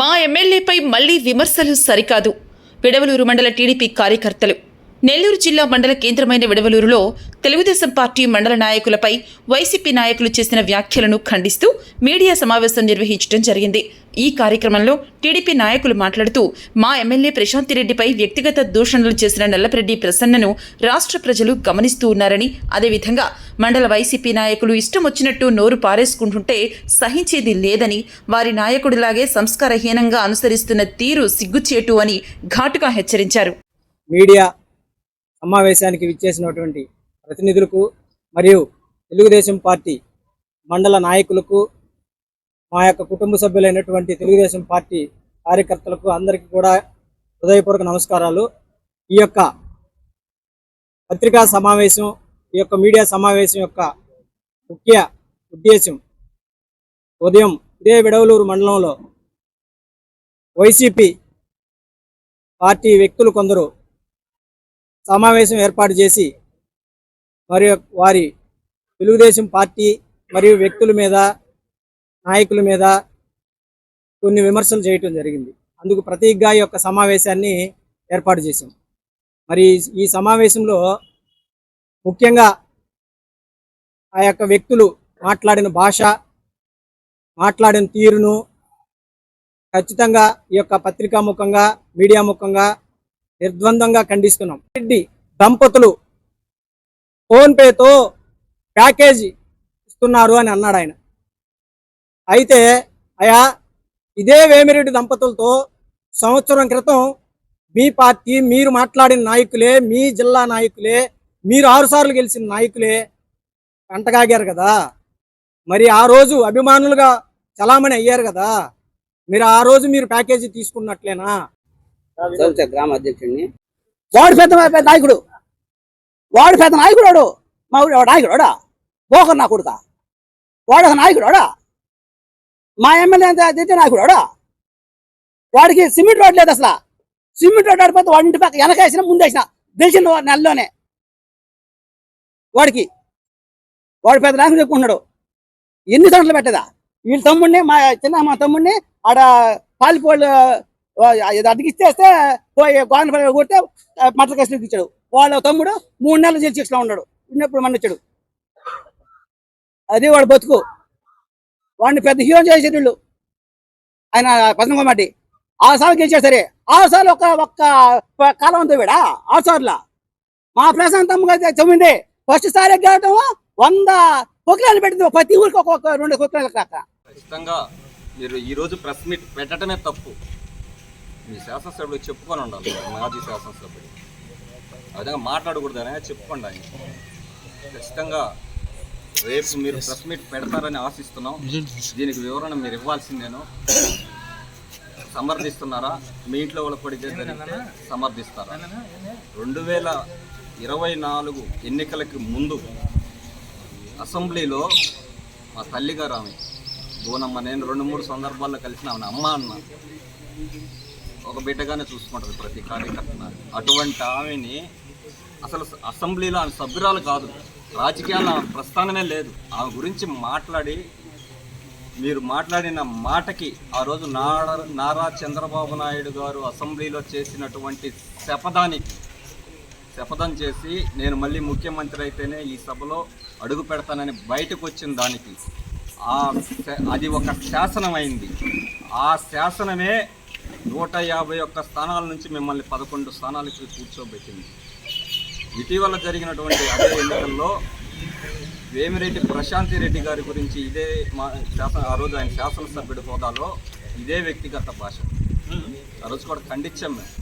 మా ఎమ్మెల్యేపై మళ్లీ విమర్శలు సరికాదు. విడవలూరు మండల టీడీపీ కార్యకర్తలు. నెల్లూరు జిల్లా మండల కేంద్రమైన విడవలూరులో తెలుగుదేశం పార్టీ మండల నాయకులపై వైసీపీ నాయకులు చేసిన వ్యాఖ్యలను ఖండిస్తూ మీడియా సమావేశం నిర్వహించడం జరిగింది. ఈ కార్యక్రమంలో టీడీపీ నాయకులు మాట్లాడుతూ, మా ఎమ్మెల్యే ప్రశాంతిరెడ్డిపై వ్యక్తిగత దూషణలు చేసిన నల్లపరెడ్డి ప్రసన్నను రాష్ట్ర ప్రజలు గమనిస్తూ ఉన్నారని, అదేవిధంగా మండల వైసీపీ నాయకులు ఇష్టం వచ్చినట్టు నోరు పారేసుకుంటుంటే సహించేది లేదని, వారి నాయకుడిలాగే సంస్కారహీనంగా అనుసరిస్తున్న తీరు సిగ్గుచేటు అని ఘాటుగా హెచ్చరించారు. మీడియా సమావేశానికి విచ్చేసినటువంటి ప్రతినిధులకు మరియు తెలుగుదేశం పార్టీ మండల నాయకులకు, మా యొక్క కుటుంబ సభ్యులైనటువంటి తెలుగుదేశం పార్టీ కార్యకర్తలకు అందరికీ కూడా హృదయపూర్వక నమస్కారాలు. ఈ యొక్క పత్రికా సమావేశం, ఈ యొక్క మీడియా సమావేశం యొక్క ముఖ్య ఉద్దేశం, ఉదయం ఇదే విడవలూరు మండలంలో వైసీపీ పార్టీ వ్యక్తులు కొందరు సమావేశం ఏర్పాటు చేసి మరియు వారి తెలుగుదేశం పార్టీ మరియు వ్యక్తుల మీద, నాయకుల మీద కొన్ని విమర్శలు చేయటం జరిగింది. అందుకు ప్రతీకగా ఈ యొక్క సమావేశాన్ని ఏర్పాటు చేశాం. మరి ఈ సమావేశంలో ముఖ్యంగా ఆ యొక్క వ్యక్తులు మాట్లాడిన భాష, మాట్లాడిన తీరును ఖచ్చితంగా ఈ యొక్క పత్రికా ముఖంగా, మీడియా ముఖంగా నిర్ద్వందంగా ఖండిస్తున్నాం. రెడ్డి దంపతులు ఫోన్పేతో ప్యాకేజీ ఇస్తున్నారు అని అన్నాడు ఆయన. అయితే అయా, ఇదే వేమిరెడ్డి దంపతులతో సంవత్సరం క్రితం మీ పార్టీ, మీరు మాట్లాడిన నాయకులే, మీ జిల్లా నాయకులే, మీరు 6 సార్లు గెలిచిన నాయకులే అంటగాగారు కదా. మరి ఆ రోజు అభిమానులుగా చలామణి అయ్యారు కదా. మీరు ఆ రోజు మీరు ప్యాకేజీ తీసుకున్నట్లేనా? గ్రామ అధ్యక్షుడిని వాడు పెద్ద నాయకుడు, వాడు పెద్ద నాయకుడు, మా నాయకుడా పోకర్ నా కొడుక, వాడు ఒక నాయకుడా, మా ఎమ్మెల్యే తెచ్చే నాయకుడా. వాడికి సిమెంట్ రోడ్ లేదు, అసలు సిమెంట్ రోడ్ ఆడిపోతే వాడి ఇంటి పక్క వెనకేసిన ముందేసిన తెలిసిన నెలలోనే. వాడు పెద్ద నాయకుడు చెప్పుకుంటున్నాడు. ఎన్ని సంవత్సరాలు పెట్టదా వీళ్ళ తమ్ముడిని, మా తమ్ముడిని ఆడ పాలిపోళ్ళు అడిగిస్తేస్తే పోయి గోనపల్లి కొడితే మట్ల కేసులు ఇచ్చాడు. వాళ్ళ తమ్ముడు 3 నెలలు జైలు శిక్షలో ఉన్నాడు. ఉన్నప్పుడు మన వచ్చాడు. అది వాడు బతుకు. వాడిని పెద్ద హీరో చేసేది వీళ్ళు. ఆయన పద్మకుమార్టి 6 సార్లు గెలిచాడు. సరే 6 సార్లు ఒక్క కాలం తవ్వాడా? 6 సార్లు మా ప్రశాంతమ్మ తవ్వింది. ఫస్ట్ సారి గెలవటం 100 పొకిలాలు పెట్టింది. ప్రతి ఊరికి ఒక్కొక్క 2 పొకిలాలు కాక. ఖచ్చితంగా మీరు ఈరోజు ప్రెస్ మీట్ పెట్టడమే తప్పు. మీ శాసనసభ్యుడు చెప్పుకొని ఉండాలి. మాజీ శాసనసభ్యుడు ఆ విధంగా మాట్లాడకూడదనే చెప్పుకోండి. ఆయన ఖచ్చితంగా రేపు మీరు ప్రెస్ మీట్ పెడతారని ఆశిస్తున్నాం. దీనికి వివరణ మీరు ఇవ్వాల్సిందేను. సమర్థిస్తున్నారా? మీ ఇంట్లో వాళ్ళ పడితే సమర్థిస్తారా? 2024 ఎన్నికలకి ముందు అసెంబ్లీలో మా తల్లిగారు ఆమె బోనమ్మ, నేను 2-3 సందర్భాల్లో కలిసిన ఆమె అమ్మ అన్న ఒక బిడ్డగానే చూసుకుంటుంది ప్రతి కార్యకర్త. అటువంటి ఆమెని అసలు అసెంబ్లీలో ఆమె సభ్యురాలు కాదు, రాజకీయాల ప్రస్థానమే లేదు. ఆమె గురించి మాట్లాడి మీరు మాట్లాడిన మాటకి ఆ రోజు నారా చంద్రబాబు నాయుడు గారు అసెంబ్లీలో చేసినటువంటి శపథం చేసి నేను మళ్ళీ ముఖ్యమంత్రి అయితేనే ఈ సభలో అడుగు పెడతానని బయటకు వచ్చిన దానికి అది ఒక శాసనం అయింది. ఆ శాసనమే 151 స్థానాల నుంచి మిమ్మల్ని 11 స్థానాలకి కూర్చోబెట్టింది. ఇటీవల జరిగినటువంటి అదే ఎన్నికల్లో వేమిరెడ్డి ప్రశాంతిరెడ్డి గారి గురించి ఇదే ఆ రోజు ఆయన శాసనసభ్యుడి హోదాలో ఇదే వ్యక్తిగత భాష ఆ రోజు కూడా ఖండించాం మేము.